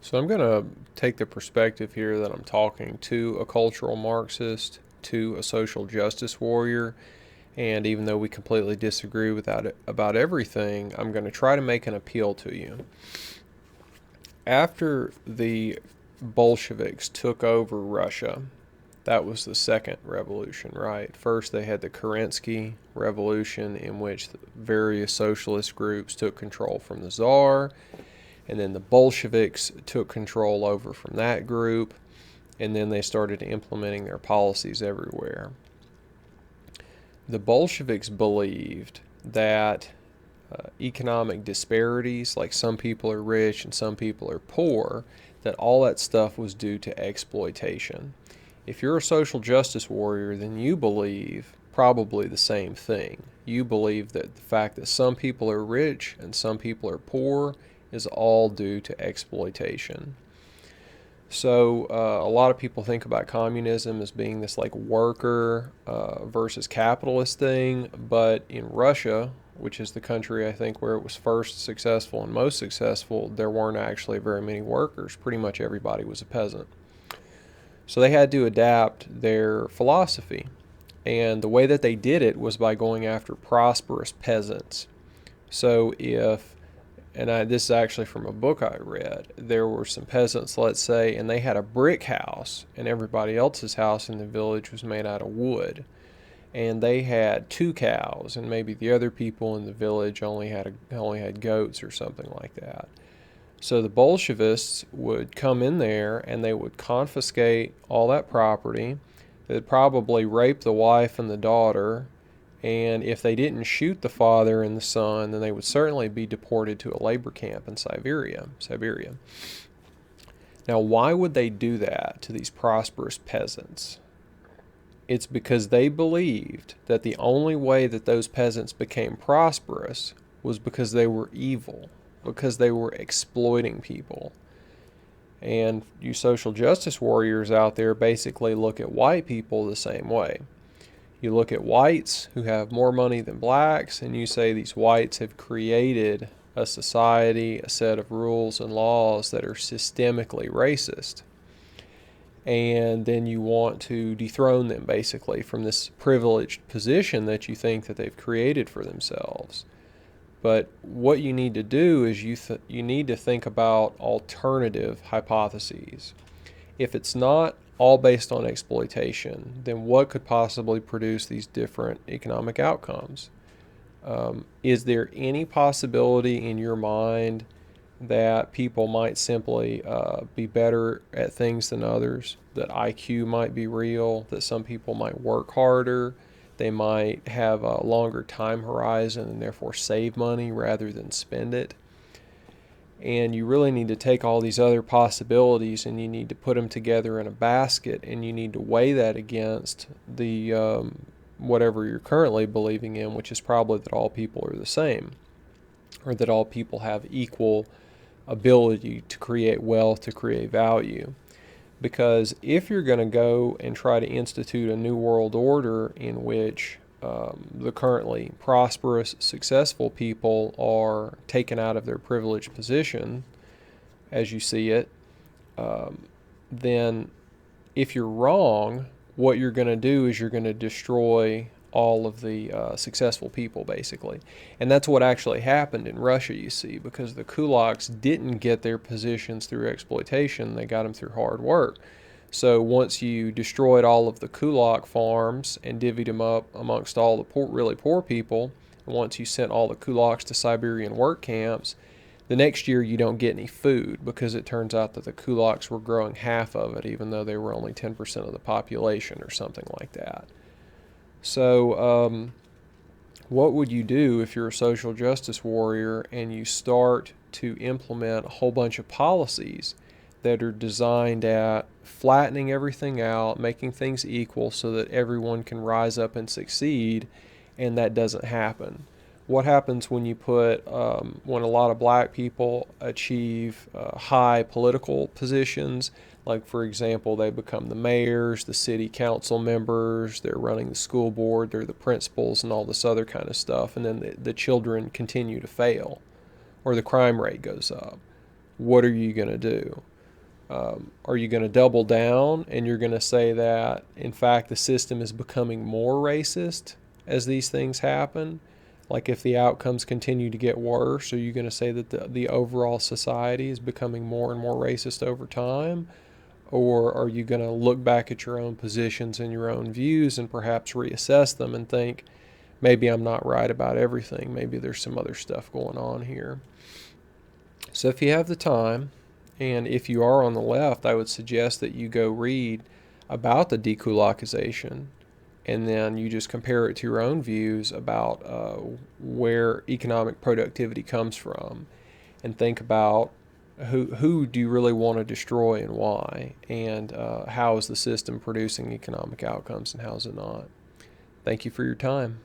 So I'm going to take the perspective here that I'm talking to a cultural Marxist, to a social justice warrior, and even though we completely disagree about everything, I'm going to try to make an appeal to you. After the Bolsheviks took over Russia, that was the second revolution, right? First, they had the Kerensky Revolution, in which various socialist groups took control from the Tsar, and then the Bolsheviks took control over from that group, and then they started implementing their policies everywhere. The Bolsheviks believed that economic disparities, like some people are rich and some people are poor, that all that stuff was due to exploitation. If you're a social justice warrior, then you believe probably the same thing. You believe that the fact that some people are rich and some people are poor is all due to exploitation. So a lot of people think about communism as being this like worker versus capitalist thing, but in Russia, which is the country I think where it was first successful and most successful, there weren't actually very many workers. Pretty much everybody was a peasant. So they had to adapt their philosophy. And the way that they did it was by going after prosperous peasants. So this is actually from a book I read, there were some peasants, let's say, and they had a brick house, and everybody else's house in the village was made out of wood. And they had 2 cows, and maybe the other people in the village only had goats or something like that. So the Bolshevists would come in there and they would confiscate all that property. They'd probably rape the wife and the daughter. And if they didn't shoot the father and the son, then they would certainly be deported to a labor camp in Siberia. Now, why would they do that to these prosperous peasants? It's because they believed that the only way that those peasants became prosperous was because they were evil, because they were exploiting people. And you social justice warriors out there basically look at white people the same way. You look at whites who have more money than blacks, and you say these whites have created a society, a set of rules and laws that are systemically racist. And then you want to dethrone them basically from this privileged position that you think that they've created for themselves. But what you need to do is you need to think about alternative hypotheses. If it's not all based on exploitation, then what could possibly produce these different economic outcomes? Is there any possibility in your mind that people might simply be better at things than others, that IQ might be real, that some people might work harder, they might have a longer time horizon and therefore save money rather than spend it? And you really need to take all these other possibilities and you need to put them together in a basket, and you need to weigh that against the whatever you're currently believing in, which is probably that all people are the same, or that all people have equal ability to create wealth, to create value. Because if you're going to go and try to institute a new world order in which the currently prosperous, successful people are taken out of their privileged position, as you see it, then if you're wrong, what you're going to do is you're going to destroy all of the successful people, basically. And that's what actually happened in Russia, you see, because the Kulaks didn't get their positions through exploitation, they got them through hard work. So once you destroyed all of the kulak farms and divvied them up amongst all the really poor people, and once you sent all the kulaks to Siberian work camps, the next year you don't get any food, because it turns out that the kulaks were growing half of it, even though they were only 10% of the population or something like that. So what would you do if you're a social justice warrior and you start to implement a whole bunch of policies that are designed at flattening everything out, making things equal so that everyone can rise up and succeed, and that doesn't happen? What happens when when a lot of black people achieve high political positions? Like, for example, they become the mayors, the city council members, they're running the school board, they're the principals, and all this other kind of stuff, and then the children continue to fail, or the crime rate goes up. What are you going to do? Are you going to double down and you're going to say that, in fact, the system is becoming more racist as these things happen? Like if the outcomes continue to get worse, are you going to say that the overall society is becoming more and more racist over time? Or are you going to look back at your own positions and your own views and perhaps reassess them and think, maybe I'm not right about everything. Maybe there's some other stuff going on here. So if you have the time, and if you are on the left, I would suggest that you go read about the dekulakization, and then you just compare it to your own views about where economic productivity comes from, and think about who do you really want to destroy and why, and how is the system producing economic outcomes and how is it not. Thank you for your time.